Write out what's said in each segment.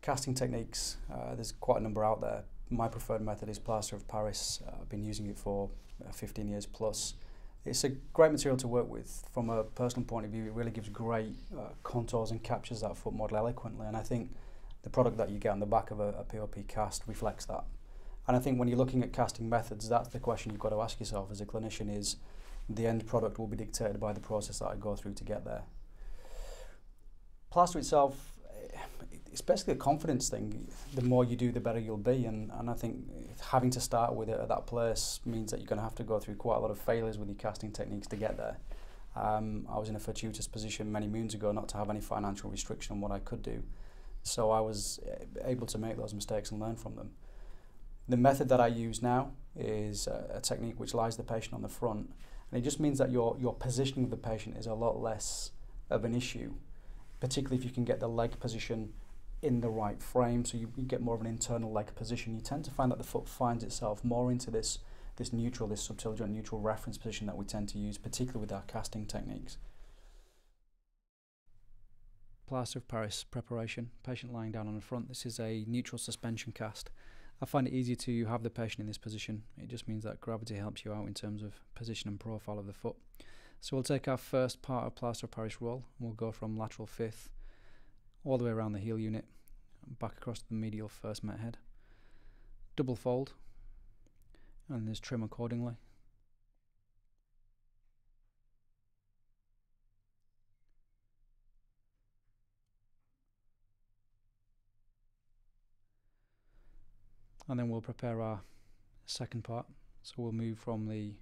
Casting techniques, there's quite a number out there. My preferred method is Plaster of Paris. I've been using it for 15 years plus. It's a great material to work with. From a personal point of view, it really gives great contours and captures that foot model eloquently, and I think the product that you get on the back of a POP cast reflects that. And I think when you're looking at casting methods, that's the question you've got to ask yourself as a clinician: is the end product will be dictated by the process that I go through to get there. Plaster itself, it's basically a confidence thing. The more you do, the better you'll be, and I think having to start with it at that place means that you're going to have to go through quite a lot of failures with your casting techniques to get there. I was in a fortuitous position many moons ago not to have any financial restriction on what I could do, so I was able to make those mistakes and learn from them. The method that I use now is a technique which lies the patient on the front, and it just means that your positioning of the patient is a lot less of an issue, particularly if you can get the leg position in the right frame, so you get more of an internal leg position. You tend to find that the foot finds itself more into this neutral, this subtalar joint neutral reference position that we tend to use, particularly with our casting techniques. Plaster of Paris preparation, patient lying down on the front. This is a neutral suspension cast. I find it easy to have the patient in this position. It just means that gravity helps you out in terms of position and profile of the foot. So we'll take our first part of Plaster of Paris roll, and we'll go from lateral fifth all the way around the heel unit, back across to the medial first met head. Double fold, and there's trim accordingly. And then we'll prepare our second part. So we'll move from the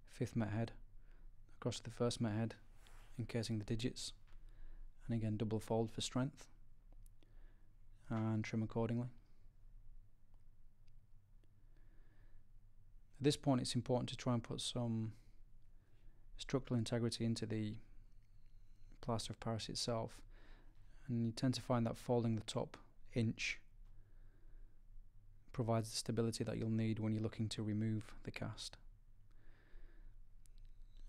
fifth met head across to the first met head, encasing the digits, and again double fold for strength, and trim accordingly. At this point it's important to try and put some structural integrity into the Plaster of Paris itself, and you tend to find that folding the top inch provides the stability that you'll need when you're looking to remove the cast.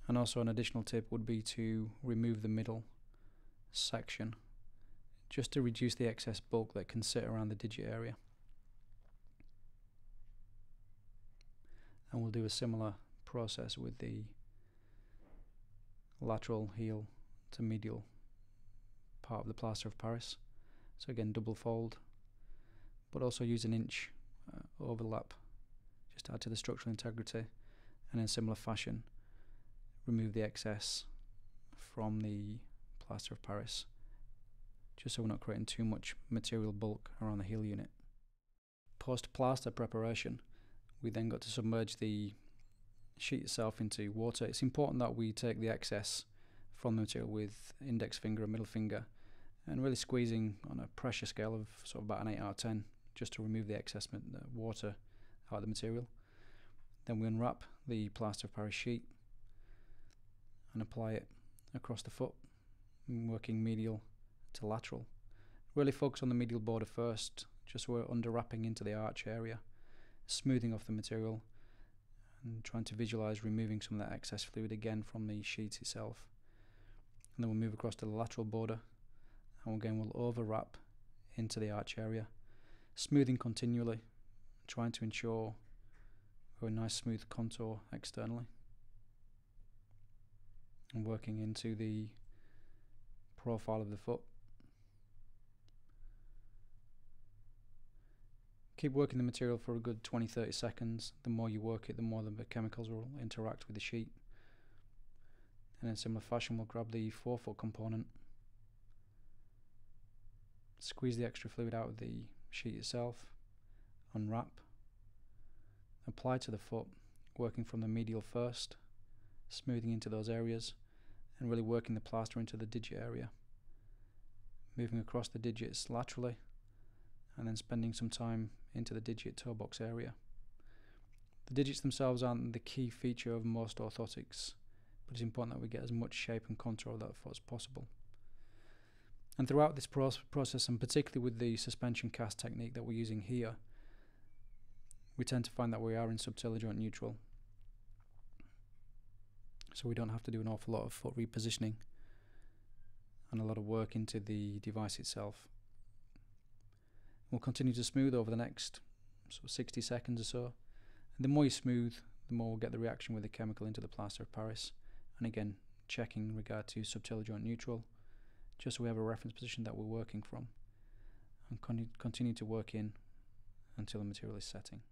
And also an additional tip would be to remove the middle section, just to reduce the excess bulk that can sit around the digit area. And we'll do a similar process with the lateral heel to medial part of the Plaster of Paris. So again, double fold, but also use an inch overlap just to add to the structural integrity, and in similar fashion remove the excess from the Plaster of Paris, just so we're not creating too much material bulk around the heel unit. Post plaster preparation, we then got to submerge the sheet itself into water. It's important that we take the excess from the material with index finger and middle finger, and really squeezing on a pressure scale of sort of about an 8 out of 10, just to remove the excess water out of the material. Then we unwrap the Plaster of Paris sheet and apply it across the foot, working medial to lateral. Really focus on the medial border first, just so we're under wrapping into the arch area, smoothing off the material and trying to visualize removing some of that excess fluid again from the sheet itself. And then we'll move across to the lateral border, and again we'll overwrap into the arch area, smoothing continually, trying to ensure a nice smooth contour externally, and working into the profile of the foot. Keep working the material for a good 20-30 seconds. The more you work it, the more the chemicals will interact with the sheet. And in similar fashion, we'll grab the forefoot component, squeeze the extra fluid out of the sheet itself, unwrap, apply to the foot, working from the medial first, smoothing into those areas, and really working the plaster into the digit area, moving across the digits laterally, and then spending some time into the digit toe box area. The digits themselves aren't the key feature of most orthotics, but it's important that we get as much shape and contour of that foot as possible. And throughout this process, and particularly with the suspension cast technique that we're using here, we tend to find that we are in subtalar joint neutral, so we don't have to do an awful lot of foot repositioning and a lot of work into the device itself. We'll continue to smooth over the next sort of 60 seconds or so. And the more you smooth, the more we'll get the reaction with the chemical into the plaster of Paris. And again, checking in regard to subtalar joint neutral, just so we have a reference position that we're working from. And continue to work in until the material is setting.